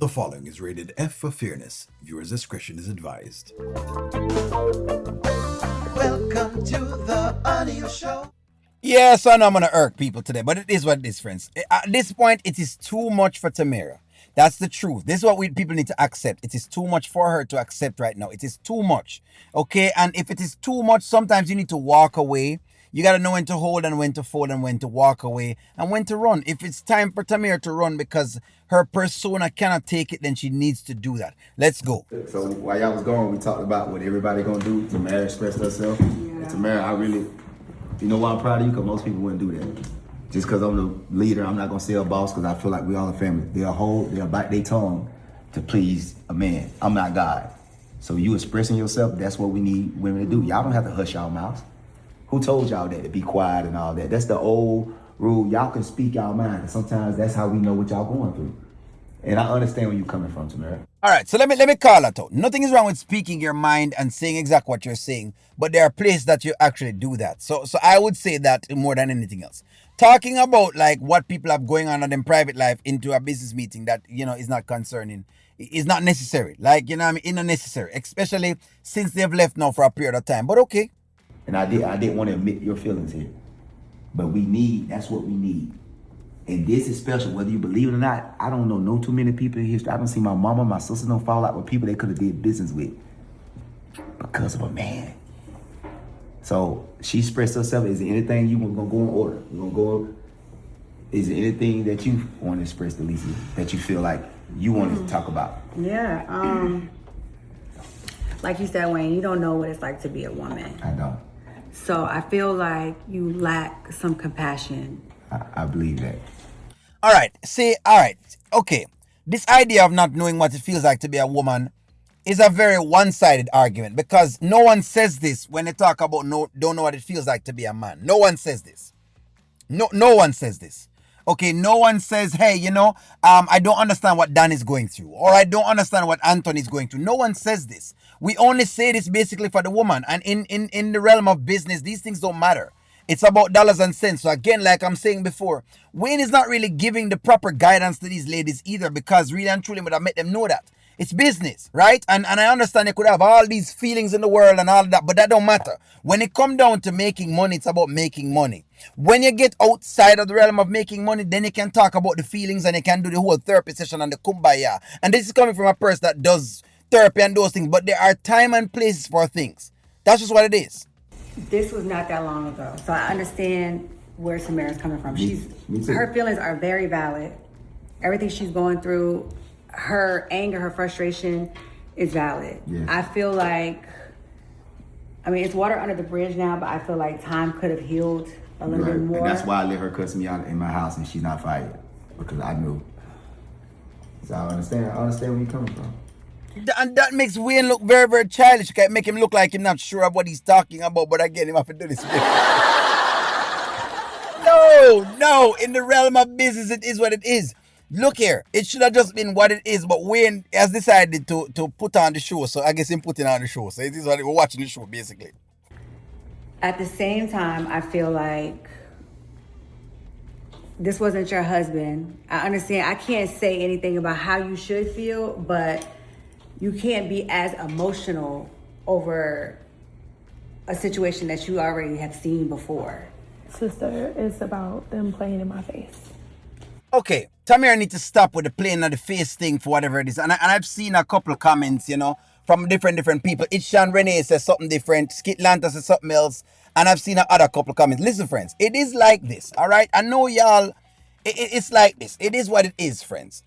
The following is rated F for fairness. Viewers' discretion is advised. Welcome to the audio show. Yes, I know I'm gonna irk people today, but it is what it is, friends. At this point, it is too much for Tamara. That's the truth. This is what people need to accept. It is too much for her to accept right now. It is too much. Okay, and if it is too much, sometimes you need to walk away. You gotta know when to hold and when to fold and when to walk away and when to run. If it's time for Tamara to run because her persona cannot take it, then she needs to do that. Let's go. So while y'all was gone, we talked about what everybody gonna do. Tamara expressed herself. And Tamara, I really, you know why I'm proud of you? Because most people wouldn't do that. Just because I'm the leader, I'm not gonna say a boss because I feel like we all a family. They'll bite their tongue to please a man. I'm not God. So you expressing yourself, that's what we need women to do. Y'all don't have to hush y'all mouths. Who told y'all that, to be quiet and all that? That's the old rule. Y'all can speak y'all mind. And sometimes that's how we know what y'all going through. And I understand where you're coming from, Tamara. All right, so let me call that out. Nothing is wrong with speaking your mind and saying exactly what you're saying, but there are places that you actually do that. So I would say that more than anything else. Talking about like what people have going on in their private life into a business meeting that is not concerning is not necessary. Like I mean, it's not necessary, especially since they've left now for a period of time. But okay. And I didn't want to admit your feelings here. But that's what we need. And this is special, whether you believe it or not. I don't know no too many people in history. I don't see my mama, my sister don't fall out with people they could have did business with because of a man. So she expressed herself. Is there anything you want to go in order? Is there anything that you want to express, Delicia, that you feel like you want to talk about? Yeah. Like you said, Wayne, you don't know what it's like to be a woman. I don't. So I feel like you lack some compassion. I believe that. All right. Okay. This idea of not knowing what it feels like to be a woman is a very one-sided argument because no one says this when they talk about don't know what it feels like to be a man. No one says this. No one says this. Okay, no one says, hey, I don't understand what Dan is going through, or I don't understand what Anthony is going through. No one says this. We only say this basically for the woman. And in the realm of business, these things don't matter. It's about dollars and cents. So again, like I'm saying before, Wayne is not really giving the proper guidance to these ladies either because really and truly would have made them know that. It's business, right? And I understand they could have all these feelings in the world and all that, but that don't matter. When it comes down to making money, it's about making money. When you get outside of the realm of making money, then you can talk about the feelings and you can do the whole therapy session and the kumbaya. And this is coming from a person that does therapy and those things, but there are time and places for things. That's just what it is. This was not that long ago, so I understand where Tamara's coming from. Me too. Her feelings are very valid. Everything she's going through, her anger, her frustration is valid. Yes. I feel like, it's water under the bridge now, but I feel like time could have healed a little bit more. And that's why I let her cuss me out in my house and she's not fired because I knew. So I understand where you're coming from. And that makes Wayne look very, very childish. It can make him look like he's not sure of what he's talking about, but again, him have to do this. No. In the realm of business, it is what it is. Look here, it should have just been what it is, but Wayne has decided to put on the show, so I guess him putting on the show. So it is what we're watching the show, basically. At the same time, I feel like this wasn't your husband. I understand I can't say anything about how you should feel, but you can't be as emotional over a situation that you already have seen before. Sister, it's about them playing in my face. Okay, Tamara need to stop with the playing of the face thing for whatever it is. And I've seen a couple of comments, from different people. Itchan Renee says something different. Skit Lanta says something else. And I've seen another couple of comments. Listen, friends, it is like this, all right? I know y'all, it's like this. It is what it is, friends.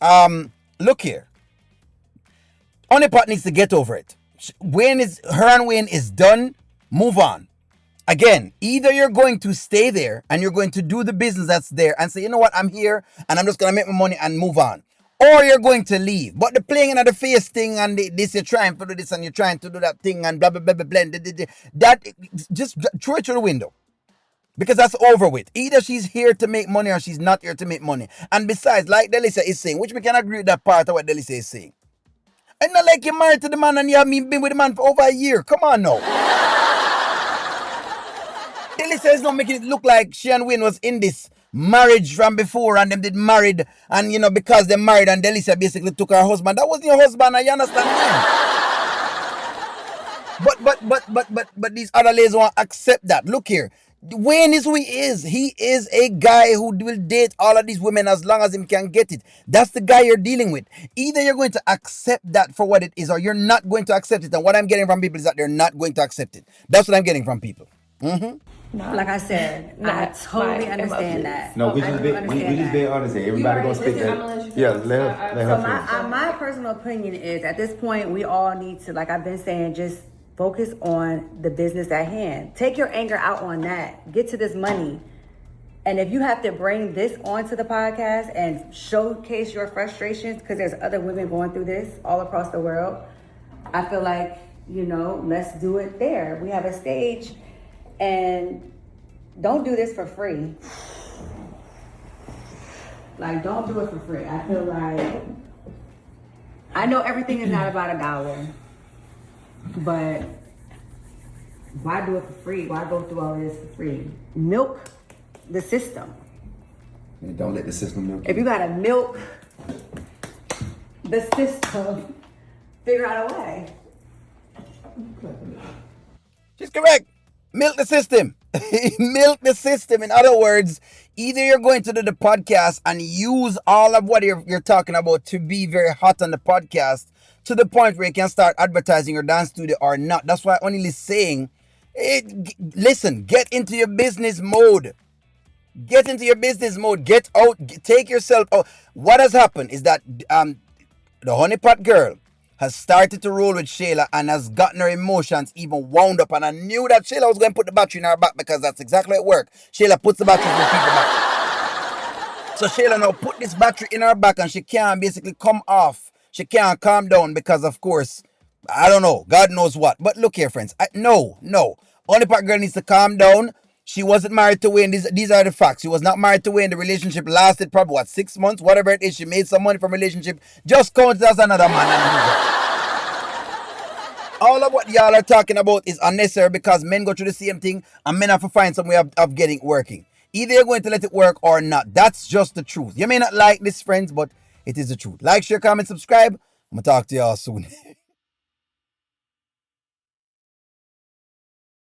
Look here. Opinipn needs to get over it. Her and Wayne is done. Move on. Again, either you're going to stay there and you're going to do the business that's there and say, you know what, I'm here and I'm just going to make my money and move on. Or you're going to leave. But the playing in the face thing and this, you're trying to do this and you're trying to do that thing and blah, blah, blah, blah, blah, that, just throw it through the window. Because that's over with. Either she's here to make money or she's not here to make money. And besides, like Delicia is saying, which we can agree with that part of what Delicia is saying. It's not like you're married to the man and you have been with the man for over a year. Come on now. Delicia is not making it look like she and Wayne was in this marriage from before and them did married and because they married and Delicia basically took her husband. That wasn't your husband, you understand me? But these other ladies won't accept that. Look here. Wayne is who he is. He is a guy who will date all of these women as long as him can get it. That's the guy you're dealing with. Either you're going to accept that for what it is or you're not going to accept it. And what I'm getting from people is that they're not going to accept it. That's what I'm getting from people. Like I said, I Not totally my understand emotions. that. No, we I just do be understand that. being honest here. Everybody gonna speak Listen, I'm gonna let that. you Yeah, finish. let So her finish. my personal opinion is at this point we all need to, like I've been saying, just focus on the business at hand. Take your anger out on that. Get to this money. And if you have to bring this onto the podcast and showcase your frustrations, because there's other women going through this all across the world, I feel like, let's do it there. We have a stage, and don't do this for free. Like, don't do it for free. I feel like, I know everything is not about $1, but why do it for free? Why go through all this for free? Milk the system. And don't let the system milk you. If you gotta milk the system, figure out a way. She's correct. Milk the system. Milk the system. In other words, either you're going to do the podcast and use all of what you're talking about to be very hot on the podcast to the point where you can start advertising your dance studio or not. That's why I'm only saying, listen, get into your business mode. Get into your business mode. Get out. Take yourself out. What has happened is that the honeypot girl has started to roll with Shayla and has gotten her emotions even wound up. And I knew that Shayla was going to put the battery in her back because that's exactly how it works. Shayla puts the battery in people back. So Shayla now put this battery in her back and she can't basically come off. She can't calm down because, of course, I don't know. God knows what. But look here, friends. No. Honeypot girl needs to calm down. She wasn't married to Wayne. These are the facts. She was not married to Wayne. The relationship lasted probably, 6 months? Whatever it is. She made some money from relationship. Just count it as another man and move on. All of what y'all are talking about is unnecessary because men go through the same thing and men have to find some way of getting it working. Either you're going to let it work or not. That's just the truth. You may not like this, friends, but it is the truth. Like, share, comment, subscribe. I'm going to talk to y'all soon.